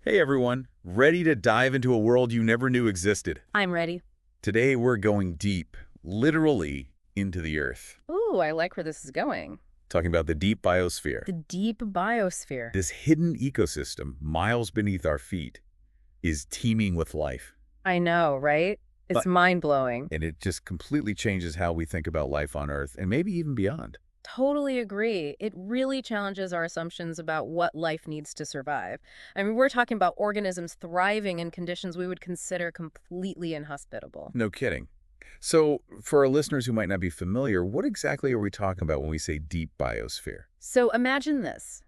Hey everyone, ready to dive into a world you never knew existed? I'm ready. Today we're going deep, literally, into the Earth. Ooh, I like where this is going. Talking about the deep biosphere. The deep biosphere. This hidden ecosystem, miles beneath our feet, is teeming with life. I know, right? It's But, mind-blowing. and it just completely changes how we think about life on Earth, and maybe even beyond. Totally agree. It really challenges our assumptions about what life needs to survive. I mean, we're talking about organisms thriving in conditions we would consider completely inhospitable. No kidding. So, for our listeners who might not be familiar, what exactly are we talking about when we say deep biosphere? So imagine this,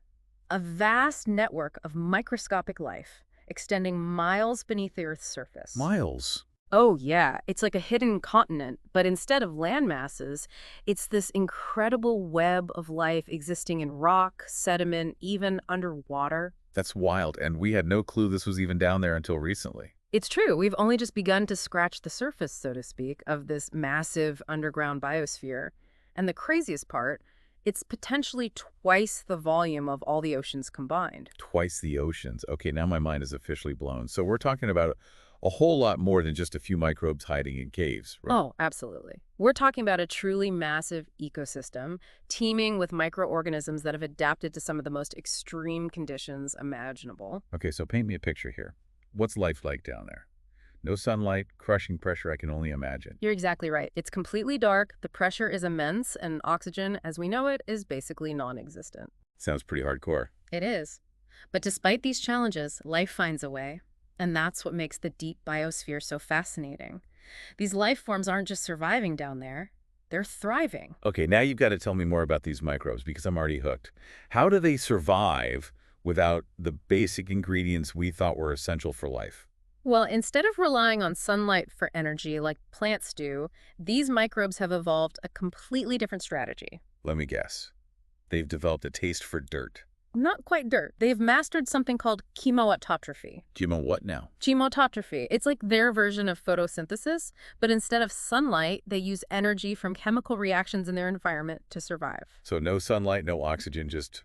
a vast network of microscopic life extending miles beneath the Earth's surface. Miles. Oh, yeah. It's like a hidden continent, but instead of land masses, it's this incredible web of life existing in rock, sediment, even underwater. That's wild, and we had no clue this was even down there until recently. It's true. We've only just begun to scratch the surface, so to speak, of this massive underground biosphere. And the craziest part, it's potentially twice the volume of all the oceans combined. Twice the oceans. Okay, now my mind is officially blown. So we're talking about a whole lot more than just a few microbes hiding in caves, right? Oh, absolutely. We're talking about a truly massive ecosystem teeming with microorganisms that have adapted to some of the most extreme conditions imaginable. Okay, so paint me a picture here. What's life like down there? No sunlight, crushing pressure I can only imagine. You're exactly right. It's completely dark, the pressure is immense, and oxygen, as we know it, is basically non-existent. Sounds pretty hardcore. It is. But despite these challenges, life finds a way. And that's what makes the deep biosphere so fascinating. These life forms aren't just surviving down there, they're thriving. Okay, now you've got to tell me more about these microbes because I'm already hooked. How do they survive without the basic ingredients we thought were essential for life? Well, instead of relying on sunlight for energy like plants do, these microbes have evolved a completely different strategy. Let me guess. They've developed a taste for dirt. Not quite dirt. They've mastered something called chemoautotrophy. Do you know what now? Chemoautotrophy. It's like their version of photosynthesis, but instead of sunlight, they use energy from chemical reactions in their environment to survive. So no sunlight, no oxygen, just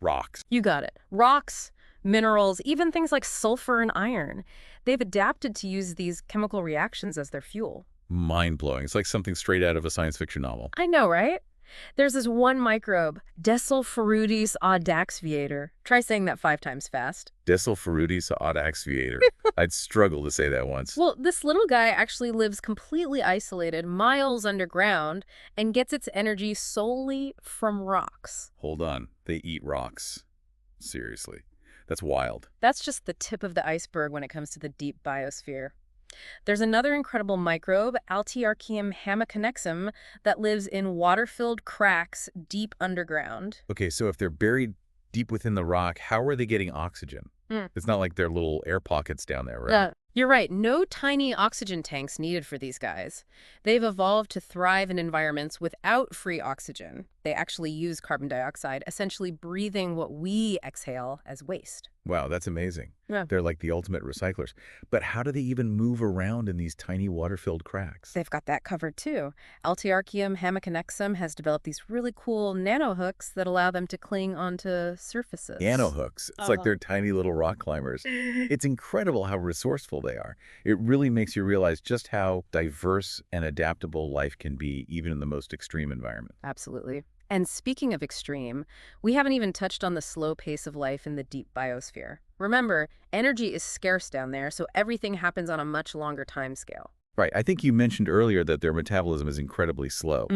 rocks. You got it. Rocks, minerals, even things like sulfur and iron. They've adapted to use these chemical reactions as their fuel. Mind-blowing. It's like something straight out of a science fiction novel. I know, right? There's this one microbe, Desulforudis audaxviator. Try saying that 5 times fast. Desulforudis audaxviator. I'd struggle to say that once. Well, this little guy actually lives completely isolated, miles underground, and gets its energy solely from rocks. Hold on. They eat rocks. Seriously. That's wild. That's just the tip of the iceberg when it comes to the deep biosphere. There's another incredible microbe, Altiarchaeum hamaconnexum, that lives in water-filled cracks deep underground. Okay, so if they're buried deep within the rock, how are they getting oxygen? It's not like they're little air pockets down there, right? You're right, no tiny oxygen tanks needed for these guys. They've evolved to thrive in environments without free oxygen. They actually use carbon dioxide, essentially breathing what we exhale as waste. Wow, that's amazing. Yeah. They're like the ultimate recyclers. But how do they even move around in these tiny water-filled cracks? They've got that covered too. Altiarchaeum hamaconnexum has developed these really cool nanohooks that allow them to cling onto surfaces. Nanohooks. It's like they're tiny little rock climbers. It's incredible how resourceful they are. It really makes you realize just how diverse and adaptable life can be, even in the most extreme environment. Absolutely. And speaking of extreme, we haven't even touched on the slow pace of life in the deep biosphere. Remember, energy is scarce down there, so everything happens on a much longer time scale. Right. I think you mentioned earlier that their metabolism is incredibly slow.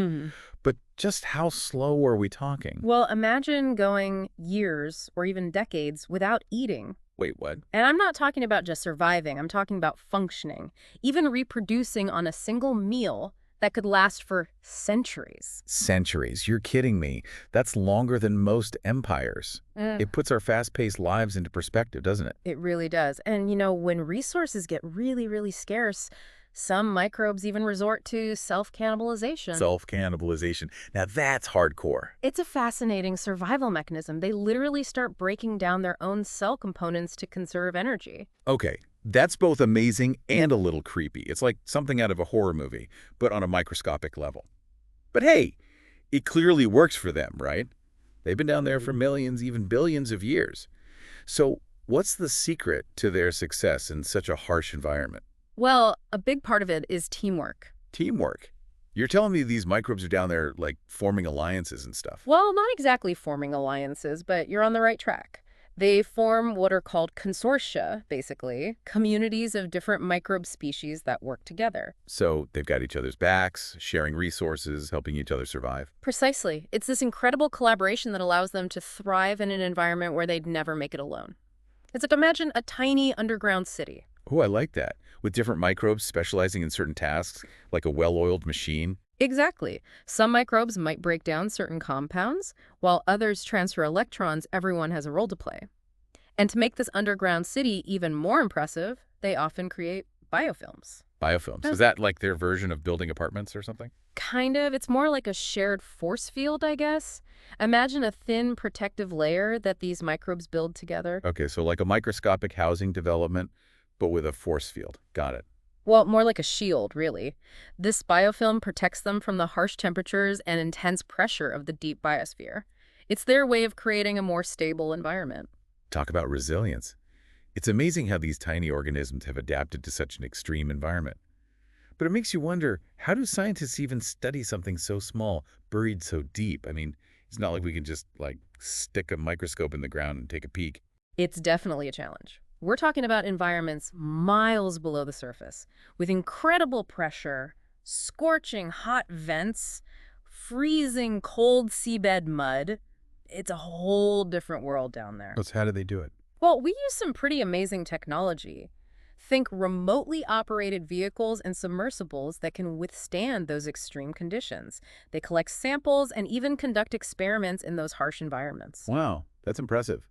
But just how slow are we talking? Well, imagine going years or even decades without eating. Wait, what? And I'm not talking about just surviving, I'm talking about functioning, even reproducing on a single meal that could last for centuries. Centuries. You're kidding me. That's longer than most empires. It puts our fast-paced lives into perspective, doesn't it? It really does. And, when resources get really, really scarce, some microbes even resort to self-cannibalization. Self-cannibalization. Now that's hardcore. It's a fascinating survival mechanism. They literally start breaking down their own cell components to conserve energy. Okay, that's both amazing and a little creepy. It's like something out of a horror movie, but on a microscopic level. But hey, it clearly works for them, right? They've been down there for millions, even billions of years. So What's the secret to their success in such a harsh environment? Well, a big part of it is teamwork. Teamwork. You're telling me these microbes are down there, like, forming alliances and stuff. Well, not exactly forming alliances, but you're on the right track. They form what are called consortia, basically, communities of different microbe species that work together. So they've got each other's backs, sharing resources, helping each other survive. Precisely. It's this incredible collaboration that allows them to thrive in an environment where they'd never make it alone. It's like imagine a tiny underground city. Oh, I like that. With different microbes specializing in certain tasks, like a well-oiled machine. Exactly. Some microbes might break down certain compounds, while others transfer electrons. Everyone has a role to play. And to make this underground city even more impressive, they often create biofilms. Biofilms. Uh, Is that like their version of building apartments or something? Kind of. It's more like a shared force field, I guess. Imagine a thin protective layer that these microbes build together. Okay, so like a microscopic housing development, but with a force field. Got it. Well, more like a shield, really. This biofilm protects them from the harsh temperatures and intense pressure of the deep biosphere. It's their way of creating a more stable environment. Talk about resilience. It's amazing how these tiny organisms have adapted to such an extreme environment. But it makes you wonder, how do scientists even study something so small, buried so deep? I mean, it's not like we can just, like, stick a microscope in the ground and take a peek. It's definitely a challenge. We're talking about environments miles below the surface, with incredible pressure, scorching hot vents, freezing cold seabed mud. It's a whole different world down there. How do they do it? Well, we use some pretty amazing technology. Think remotely operated vehicles and submersibles that can withstand those extreme conditions. They collect samples and even conduct experiments in those harsh environments. Wow, that's impressive.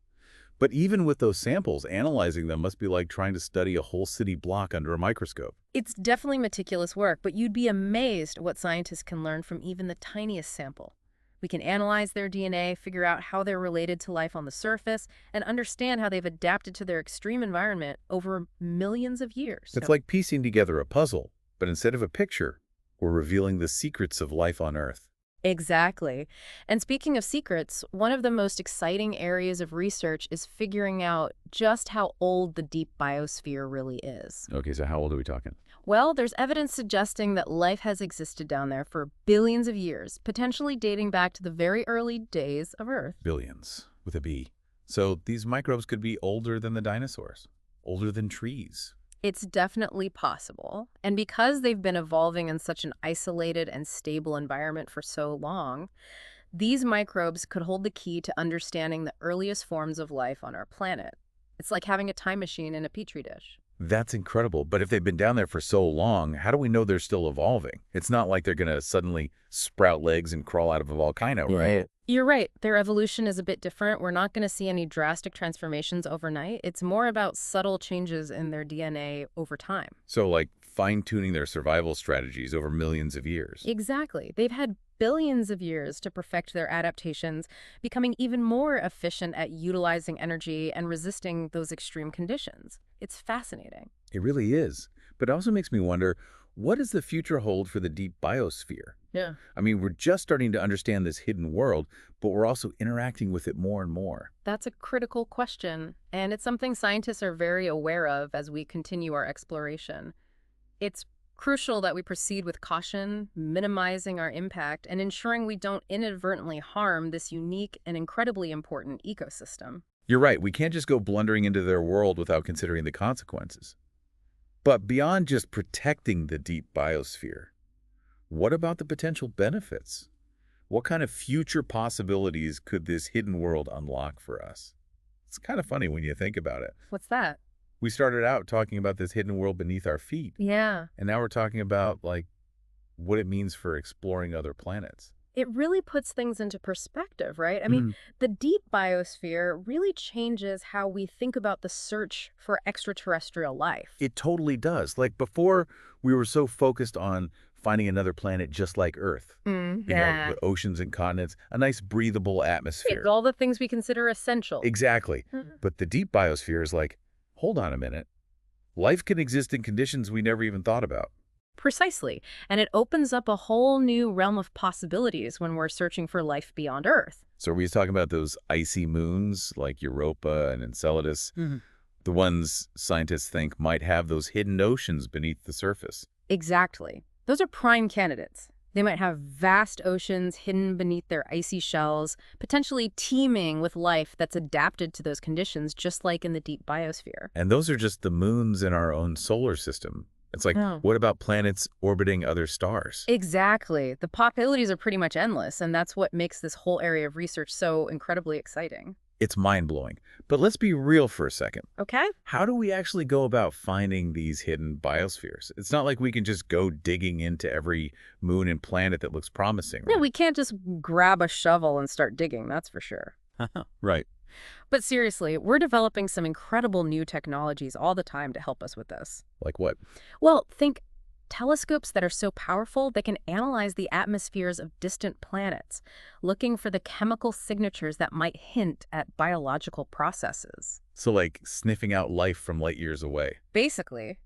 But even with those samples, analyzing them must be like trying to study a whole city block under a microscope. It's definitely meticulous work, but you'd be amazed what scientists can learn from even the tiniest sample. We can analyze their DNA, figure out how they're related to life on the surface, and understand how they've adapted to their extreme environment over millions of years. It's like piecing together a puzzle, but instead of a picture, we're revealing the secrets of life on Earth. Exactly. And speaking of secrets, one of the most exciting areas of research is figuring out just how old the deep biosphere really is. Okay, so how old are we talking? Well, there's evidence suggesting that life has existed down there for billions of years, potentially dating back to the very early days of Earth. Billions, with a B. So these microbes could be older than the dinosaurs, older than trees. It's definitely possible. And because they've been evolving in such an isolated and stable environment for so long, these microbes could hold the key to understanding the earliest forms of life on our planet. It's like having a time machine in a petri dish. That's incredible. But if they've been down there for so long, how do we know they're still evolving? It's not like they're going to suddenly sprout legs and crawl out of a volcano, right? You're right. Their evolution is a bit different. We're not going to see any drastic transformations overnight. It's more about subtle changes in their DNA over time. So like fine-tuning their survival strategies over millions of years. Exactly. They've had billions of years to perfect their adaptations, becoming even more efficient at utilizing energy and resisting those extreme conditions. It's fascinating. It really is. But it also makes me wonder, what does the future hold for the deep biosphere? Yeah. I mean, we're just starting to understand this hidden world, but we're also interacting with it more and more. That's a critical question, and it's something scientists are very aware of as we continue our exploration. It's crucial that we proceed with caution, minimizing our impact, and ensuring we don't inadvertently harm this unique and incredibly important ecosystem. You're right, we can't just go blundering into their world without considering the consequences. But beyond just protecting the deep biosphere, what about the potential benefits? What kind of future possibilities could this hidden world unlock for us? It's kind of funny when you think about it. What's that? We started out talking about this hidden world beneath our feet, Yeah. and now we're talking about, like, what it means for exploring other planets. It really puts things into perspective, right? I mean, the deep biosphere really changes how we think about the search for extraterrestrial life. It totally does. Like before, we were so focused on finding another planet just like Earth. With oceans and continents, a nice breathable atmosphere. It's all the things we consider essential. Exactly. But the deep biosphere is like, hold on a minute. Life can exist in conditions we never even thought about. Precisely. And it opens up a whole new realm of possibilities when we're searching for life beyond Earth. So are we talking about those icy moons like Europa and Enceladus, the ones scientists think might have those hidden oceans beneath the surface? Exactly. Those are prime candidates. They might have vast oceans hidden beneath their icy shells, potentially teeming with life that's adapted to those conditions, just like in the deep biosphere. And those are just the moons in our own solar system. It's like, Oh. what about planets orbiting other stars? Exactly. The possibilities are pretty much endless, and that's what makes this whole area of research so incredibly exciting. It's mind-blowing. But let's be real for a second. Okay? How do we actually go about finding these hidden biospheres? It's not like we can just go digging into every moon and planet that looks promising, Yeah, right? we can't just grab a shovel and start digging, that's for sure. Right. But seriously, we're developing some incredible new technologies all the time to help us with this. Like what? Well, think telescopes that are so powerful they can analyze the atmospheres of distant planets, looking for the chemical signatures that might hint at biological processes. So like sniffing out life from light years away. Basically.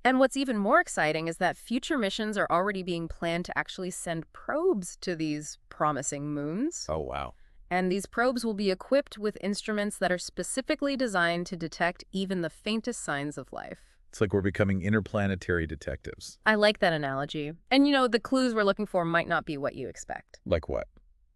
And what's even more exciting is that future missions are already being planned to actually send probes to these promising moons. Oh, wow. And these probes will be equipped with instruments that are specifically designed to detect even the faintest signs of life. It's like we're becoming interplanetary detectives. I like that analogy. And the clues we're looking for might not be what you expect. Like what?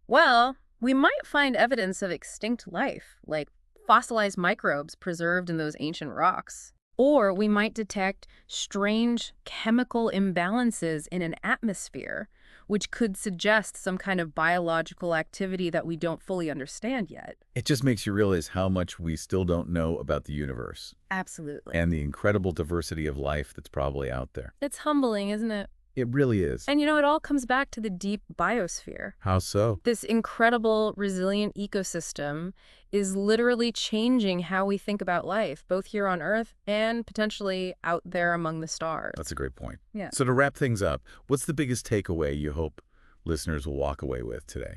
Well, we might find evidence of extinct life, like fossilized microbes preserved in those ancient rocks. Or we might detect strange chemical imbalances in an atmosphere, which could suggest some kind of biological activity that we don't fully understand yet. It just makes you realize how much we still don't know about the universe Absolutely. and the incredible diversity of life that's probably out there. It's humbling, isn't it? It really is. And it all comes back to the deep biosphere. How so? This incredible, resilient ecosystem is literally changing how we think about life, both here on Earth and potentially out there among the stars. That's a great point. Yeah. So to wrap things up, what's the biggest takeaway you hope listeners will walk away with today?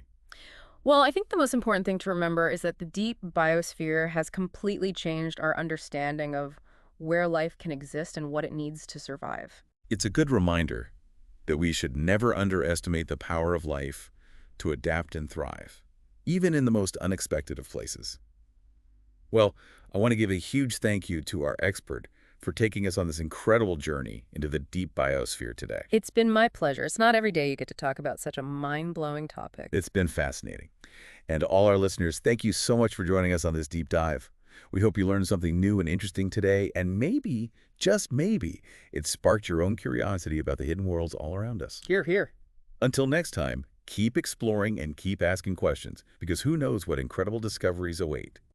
Well, I think the most important thing to remember is that the deep biosphere has completely changed our understanding of where life can exist and what it needs to survive. It's a good reminder that we should never underestimate the power of life to adapt and thrive, even in the most unexpected of places. Well, I want to give a huge thank you to our expert for taking us on this incredible journey into the deep biosphere today. It's been my pleasure. It's not every day you get to talk about such a mind-blowing topic. It's been fascinating. And all our listeners, thank you so much for joining us on this deep dive. We hope you learned something new and interesting today, and maybe, just maybe, it sparked your own curiosity about the hidden worlds all around us. Here, here. Until next time, keep exploring and keep asking questions, because who knows what incredible discoveries await.